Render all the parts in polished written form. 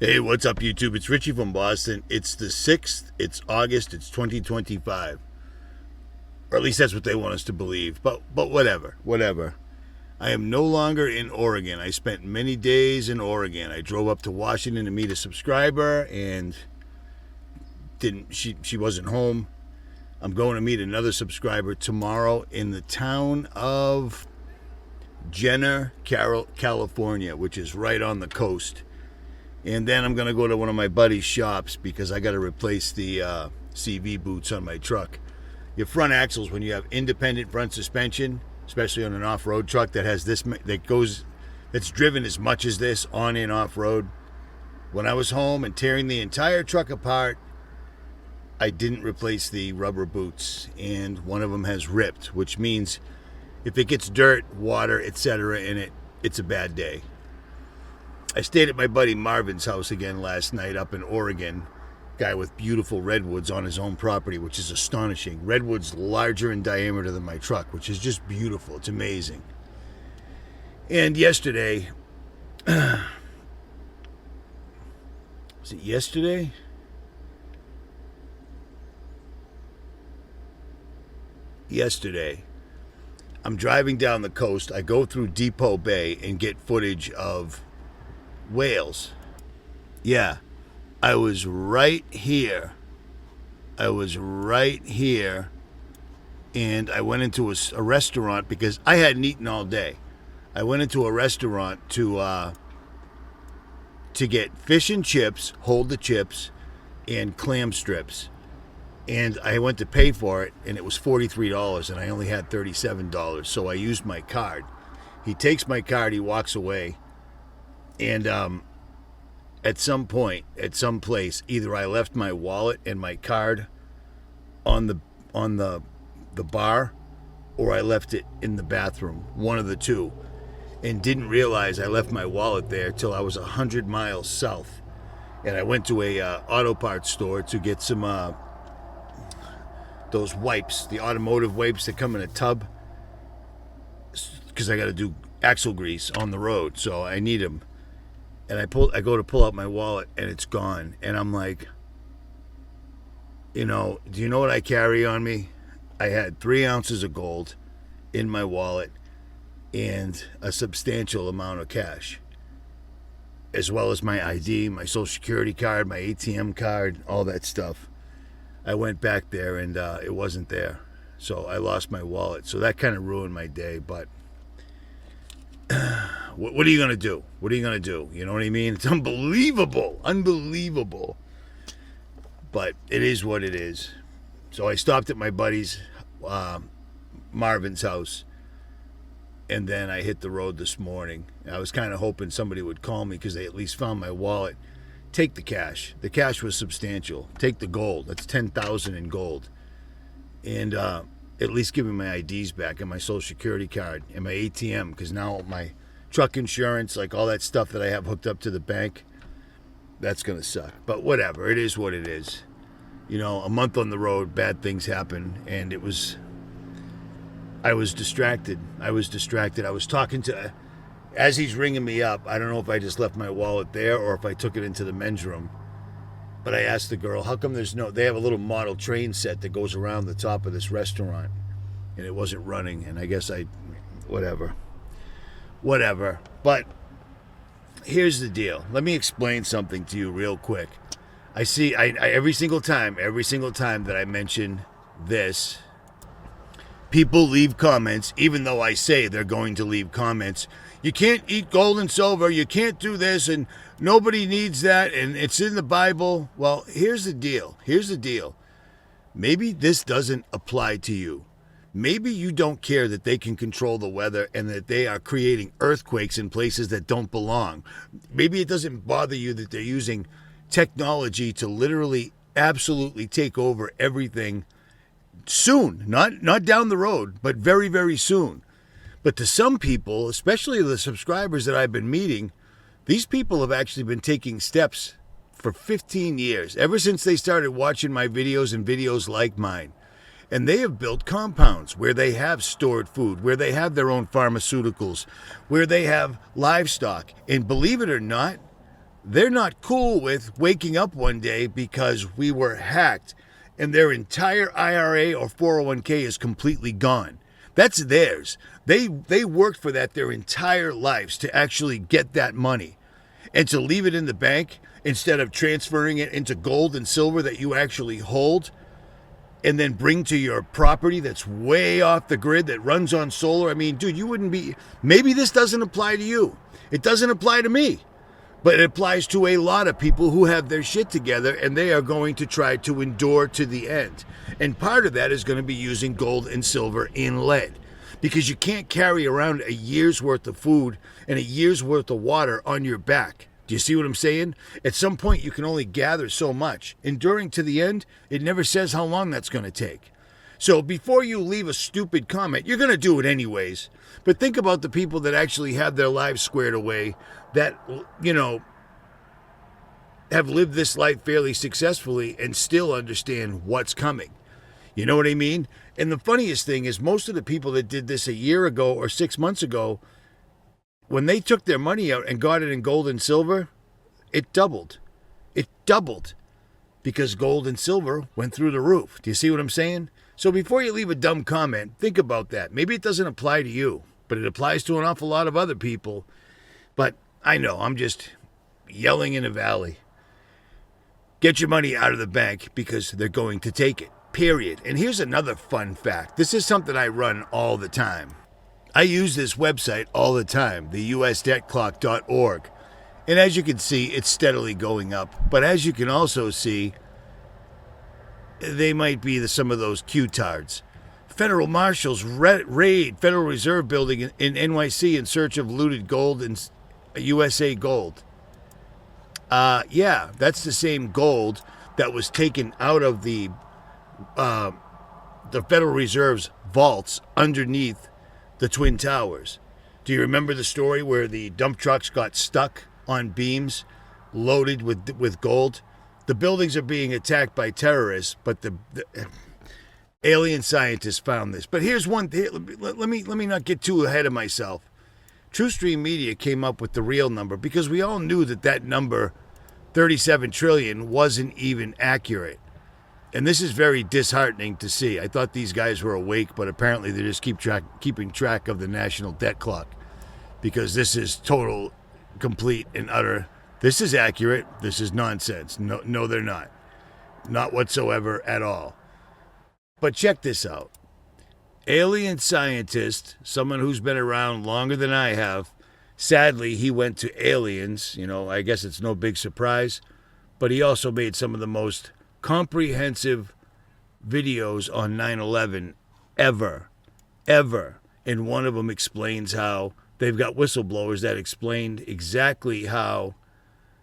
Hey, what's up, YouTube? It's Richie from Boston. It's the 6th. It's August. It's 2025. Or at least that's what they want us to believe. But whatever. I am no longer in Oregon. I spent many days in Oregon. I drove up to Washington to meet a subscriber and she wasn't home. I'm going to meet another subscriber tomorrow in the town of Jenner, California, which is right on the coast. And then I'm going to go to one of my buddy's shops because I got to replace the CV boots on my truck. Your front axles, when you have independent front suspension, especially on an off-road truck that has this, that's driven as much as this on and off-road. When I was home and tearing the entire truck apart, I didn't replace the rubber boots, and one of them has ripped, which means if it gets dirt, water, etc. in it, it's a bad day. I stayed at my buddy Marvin's house again last night up in Oregon. Guy with beautiful redwoods on his own property, which is astonishing. Redwoods larger in diameter than my truck, which is just beautiful. It's amazing. And yesterday, was it yesterday? Yesterday, I'm driving down the coast. I go through Depot Bay and get footage of whales. Yeah, I was right here. And I went into a restaurant because I hadn't eaten all day. I went into a restaurant to get fish and chips, hold the chips, and clam strips. And I went to pay for it, and it was $43, and I only had $37. So I used my card. He takes my card, he walks away. And at some point, at some place, either I left my wallet and my card on the bar, or I left it in the bathroom, one of the two, and didn't realize I left my wallet there till I was 100 miles south. And I went to a auto parts store to get some those wipes, the automotive wipes that come in a tub, because I got to do axle grease on the road, so I need them. And I go to pull out my wallet, and it's gone. And I'm like, do you know what I carry on me? I had 3 ounces of gold in my wallet and a substantial amount of cash, as well as my ID, my social security card, my ATM card, all that stuff. I went back there, and it wasn't there. So I lost my wallet. So that kind of ruined my day, but what are you going to do? What are you going to do? You know what I mean? It's unbelievable. But it is what it is. So I stopped at my buddy's, Marvin's house, and then I hit the road this morning. I was kind of hoping somebody would call me because they at least found my wallet. Take the cash. The cash was substantial. Take the gold. That's $10,000 in gold. And at least give me my IDs back and my social security card and my ATM, because now my truck insurance, like all that stuff that I have hooked up to the bank, that's going to suck. But whatever, it is what it is. A month on the road, bad things happen, and I was distracted. I was talking to, as he's ringing me up, I don't know if I just left my wallet there or if I took it into the men's room. But I asked the girl, how come they have a little model train set that goes around the top of this restaurant, and it wasn't running, and I guess whatever. But here's the deal. Let me explain something to you real quick. I see, every single time that I mention this, people leave comments, even though I say they're going to leave comments. You can't eat gold and silver. You can't do this, and nobody needs that, and it's in the Bible. Well, here's the deal. Maybe this doesn't apply to you. Maybe you don't care that they can control the weather and that they are creating earthquakes in places that don't belong. Maybe it doesn't bother you that they're using technology to literally absolutely take over everything soon. Not down the road, but very, very soon. But to some people, especially the subscribers that I've been meeting, these people have actually been taking steps for 15 years, ever since they started watching my videos and videos like mine. And they have built compounds where they have stored food, where they have their own pharmaceuticals, where they have livestock. And believe it or not, they're not cool with waking up one day because we were hacked and their entire IRA or 401k is completely gone. That's theirs. They worked for that their entire lives to actually get that money. And to leave it in the bank instead of transferring it into gold and silver that you actually hold and then bring to your property that's way off the grid, that runs on solar. I mean, dude, you wouldn't be... Maybe this doesn't apply to you. It doesn't apply to me. But it applies to a lot of people who have their shit together, and they are going to try to endure to the end. And part of that is going to be using gold and silver in lead, because you can't carry around a year's worth of food and a year's worth of water on your back. Do you see what I'm saying? At some point, you can only gather so much. Enduring to the end, it never says how long that's going to take. So before you leave a stupid comment, you're going to do it anyways. But think about the people that actually have their lives squared away, that, you know, have lived this life fairly successfully and still understand what's coming. You know what I mean? And the funniest thing is, most of the people that did this a year ago or 6 months ago, when they took their money out and got it in gold and silver, it doubled. It doubled because gold and silver went through the roof. Do you see what I'm saying? So before you leave a dumb comment, think about that. Maybe it doesn't apply to you, but it applies to an awful lot of other people. But I know, I'm just yelling in a valley. Get your money out of the bank because they're going to take it, period. And here's another fun fact. This is something I run all the time. I use this website all the time, the usdebtclock.org. And as you can see, it's steadily going up. But as you can also see, they might be some of those Q-tards. Federal marshals raid Federal Reserve building in NYC in search of looted gold and USA gold. Yeah, that's the same gold that was taken out of the Federal Reserve's vaults underneath the Twin Towers. Do you remember the story where the dump trucks got stuck on beams loaded with gold? The buildings are being attacked by terrorists, but the alien scientists found this. But here's one. Let me not get too ahead of myself. TrueStream Media came up with the real number because we all knew that number, 37 trillion, wasn't even accurate. And this is very disheartening to see. I thought these guys were awake, but apparently they just keeping track of the national debt clock, because this is total, complete, and utter. This is accurate. This is nonsense. No, they're not. Not whatsoever at all. But check this out. Alien scientist, someone who's been around longer than I have. Sadly, he went to aliens. You know, I guess it's no big surprise. But he also made some of the most comprehensive videos on 9/11 ever. And one of them explains how they've got whistleblowers that explained exactly how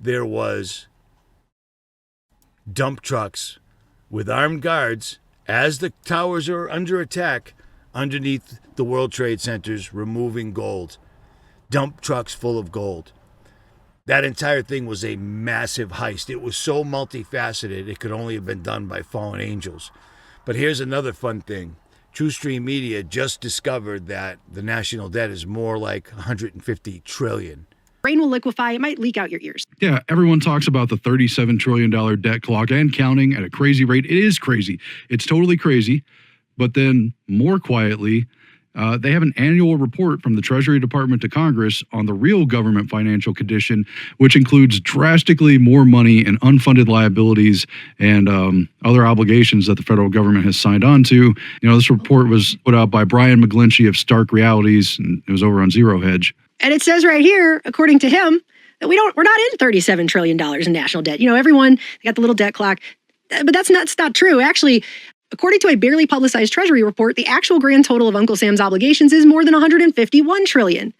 there was dump trucks with armed guards as the towers are under attack underneath the World Trade Centers, removing gold. Dump trucks full of gold. That entire thing was a massive heist. It was so multifaceted, it could only have been done by fallen angels. But here's another fun thing. TrueStream Media just discovered that the national debt is more like 150 trillion. Brain will liquefy. It might leak out your ears. Yeah, everyone talks about the $37 trillion debt clock and counting at a crazy rate. It is crazy. It's totally crazy. But then more quietly, they have an annual report from the Treasury Department to Congress on the real government financial condition, which includes drastically more money and unfunded liabilities and other obligations that the federal government has signed on to. You know, this report was put out by Brian McGlinchey of Stark Realities, and it was over on Zero Hedge. And it says right here, according to him, that we're not in $37 trillion in national debt. You know, everyone got the little debt clock, but that's not true. Actually, according to a barely publicized Treasury report, the actual grand total of Uncle Sam's obligations is more than 151 trillion.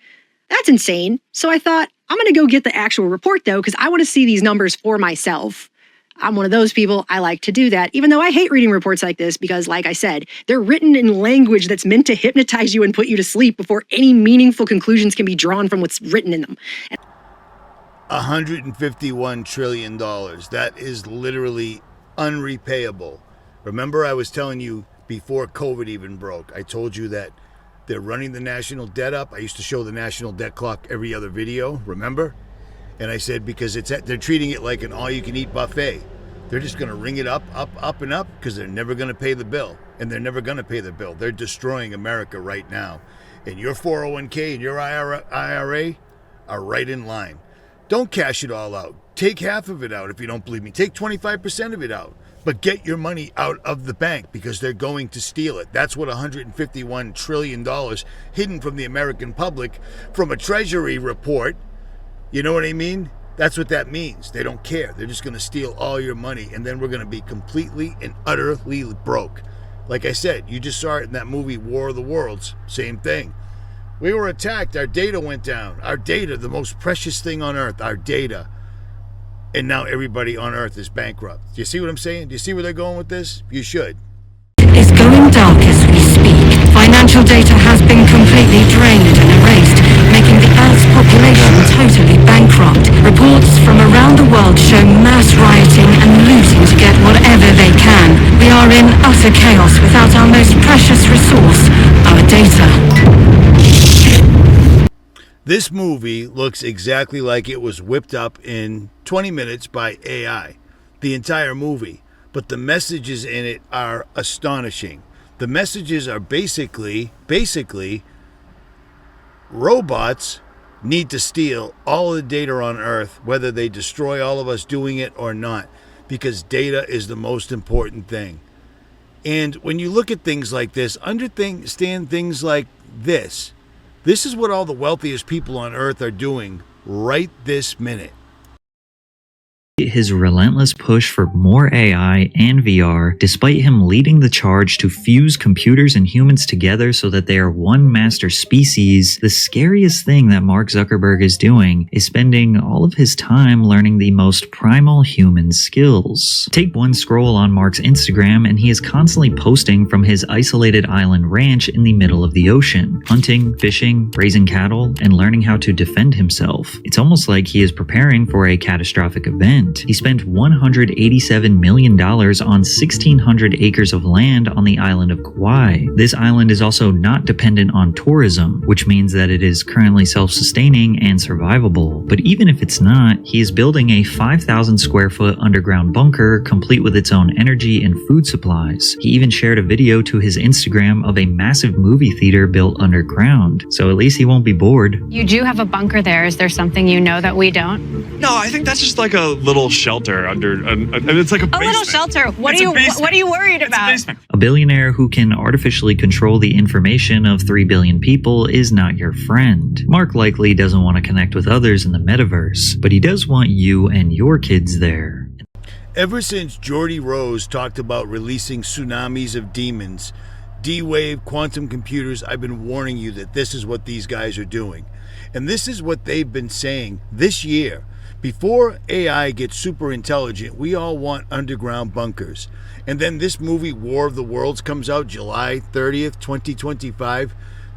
That's insane. So I thought, I'm going to go get the actual report, though, because I want to see these numbers for myself. I'm one of those people. I like to do that, even though I hate reading reports like this because, like I said, they're written in language that's meant to hypnotize you and put you to sleep before any meaningful conclusions can be drawn from what's written in them. $151 trillion. That is literally unrepayable. Remember, I was telling you before COVID even broke, I told you that they're running the national debt up. I used to show the national debt clock every other video, remember? And I said, because they're treating it like an all-you-can-eat buffet. They're just going to ring it up, and up, because they're never going to pay the bill. And they're never going to pay the bill. They're destroying America right now. And your 401k and your IRA are right in line. Don't cash it all out. Take half of it out if you don't believe me. Take 25% of it out. But get your money out of the bank, because they're going to steal it. That's what $151 trillion hidden from the American public from a Treasury report. You know what I mean? That's what that means. They don't care. They're just going to steal all your money, and then we're going to be completely and utterly broke. Like I said, you just saw it in that movie War of the Worlds. Same thing. We were attacked. Our data went down. Our data, the most precious thing on earth, our data. And now everybody on earth is bankrupt. Do you see what I'm saying? Do you see where they're going with this? You should. It's going dark as we speak. Financial data has been completely drained and erased, making the Earth's population totally bankrupt. Reports from around the world show mass rioting and looting to get whatever they can. We are in utter chaos without our most precious resource, our data. This movie looks exactly like it was whipped up in 20 minutes by AI. The entire movie. But the messages in it are astonishing. The messages are basically, robots need to steal all of the data on Earth, whether they destroy all of us doing it or not, because data is the most important thing. And when you look at things like this, understand things like this. This is what all the wealthiest people on Earth are doing right this minute. His relentless push for more AI and VR, despite him leading the charge to fuse computers and humans together so that they are one master species, the scariest thing that Mark Zuckerberg is doing is spending all of his time learning the most primal human skills. Take one scroll on Mark's Instagram and he is constantly posting from his isolated island ranch in the middle of the ocean, hunting, fishing, raising cattle, and learning how to defend himself. It's almost like he is preparing for a catastrophic event. He spent $187 million on 1,600 acres of land on the island of Kauai. This island is also not dependent on tourism, which means that it is currently self-sustaining and survivable. But even if it's not, he is building a 5,000 square foot underground bunker complete with its own energy and food supplies. He even shared a video to his Instagram of a massive movie theater built underground, so at least he won't be bored. You do have a bunker there. Is there something you know that we don't? No, I think that's just like a little shelter under, and it's like a basement. A little shelter. What are you worried about? It's a basement. A billionaire who can artificially control the information of 3 billion people is not your friend. Mark likely doesn't want to connect with others in the metaverse, but he does want you and your kids there. Ever since Geordie Rose talked about releasing tsunamis of demons, D-Wave, quantum computers, I've been warning you that this is what these guys are doing. And this is what they've been saying this year. Before AI gets super intelligent, we all want underground bunkers. And then this movie, War of the Worlds, comes out July 30th, 2025.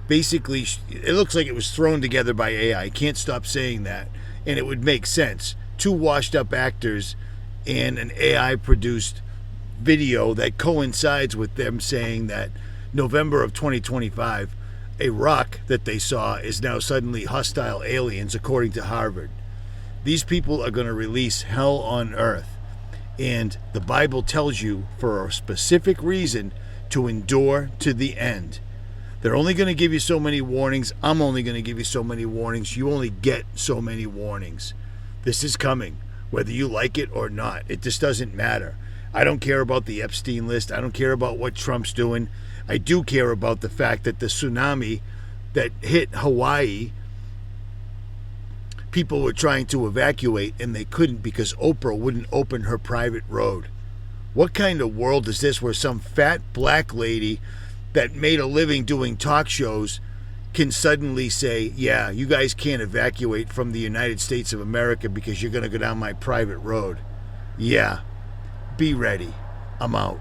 Basically, it looks like it was thrown together by AI. I can't stop saying that. And it would make sense. 2 washed up actors and an AI-produced video that coincides with them saying that November of 2025, a rock that they saw is now suddenly hostile aliens, according to Harvard. These people are going to release hell on earth. And the Bible tells you, for a specific reason, to endure to the end. They're only going to give you so many warnings. I'm only going to give you so many warnings. You only get so many warnings. This is coming, whether you like it or not. It just doesn't matter. I don't care about the Epstein list. I don't care about what Trump's doing. I do care about the fact that the tsunami that hit Hawaii, people were trying to evacuate and they couldn't because Oprah wouldn't open her private road. What kind of world is this where some fat black lady that made a living doing talk shows can suddenly say, yeah, you guys can't evacuate from the United States of America because you're going to go down my private road? Yeah, be ready. I'm out.